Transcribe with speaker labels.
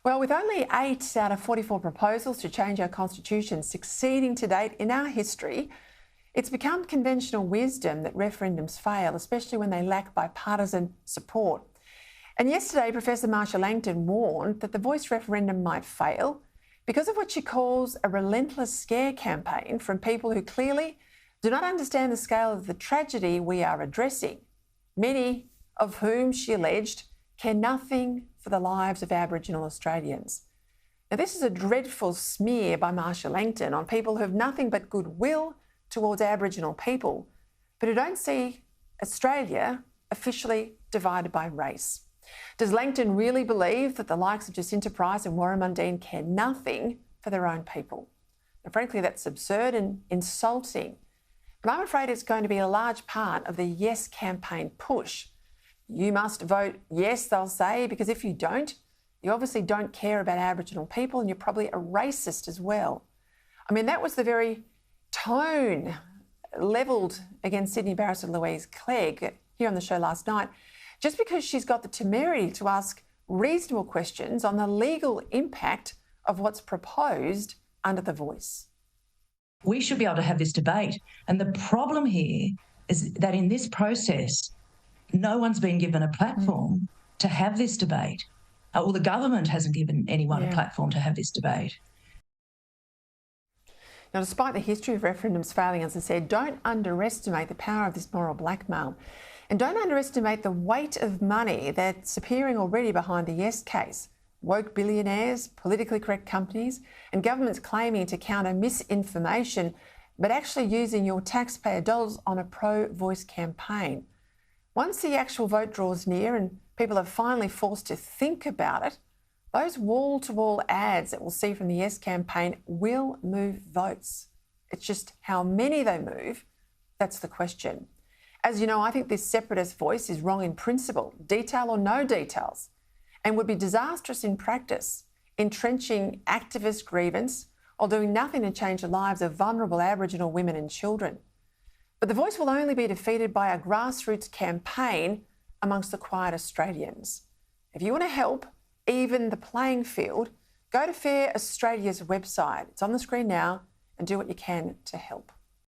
Speaker 1: Well, with only 8 out of 44 proposals to change our constitution succeeding to date in our history, it's become conventional wisdom that referendums fail, especially when they lack bipartisan support. And yesterday, Professor Marsha Langton warned that the Voice referendum might fail because of what she calls a relentless scare campaign from people who clearly do not understand the scale of the tragedy we are addressing, many of whom, she alleged, care nothing for the lives of Aboriginal Australians. Now, this is a dreadful smear by Marsha Langton on people who have nothing but goodwill towards Aboriginal people, but who don't see Australia officially divided by race. Does Langton really believe that the likes of Jacinta Price and Warren Mundine care nothing for their own people? And frankly, that's absurd and insulting. But I'm afraid it's going to be a large part of the Yes campaign push. You must vote yes, they'll say, because if you don't, you obviously don't care about Aboriginal people and you're probably a racist as well. I mean, that was the very tone levelled against Sydney barrister Louise Clegg here on the show last night, just because she's got the temerity to ask reasonable questions on the legal impact of what's proposed under the Voice.
Speaker 2: We should be able to have this debate. And the problem here is that in this process, no one's been given a platform to have this debate. Well, the government hasn't given anyone a platform to have this debate.
Speaker 1: Now, despite the history of referendums failing, as I said, don't underestimate the power of this moral blackmail. And don't underestimate the weight of money that's appearing already behind the Yes case. Woke billionaires, politically correct companies, and governments claiming to counter misinformation, but actually using your taxpayer dollars on a pro-Voice campaign. Once the actual vote draws near and people are finally forced to think about it, those wall-to-wall ads that we'll see from the Yes campaign will move votes. It's just how many they move, that's the question. As you know, I think this separatist Voice is wrong in principle, detail or no details, and would be disastrous in practice, entrenching activist grievance or doing nothing to change the lives of vulnerable Aboriginal women and children. But the Voice will only be defeated by a grassroots campaign amongst the quiet Australians. If you want to help even the playing field, go to Fair Australia's website. It's on the screen now, and do what you can to help.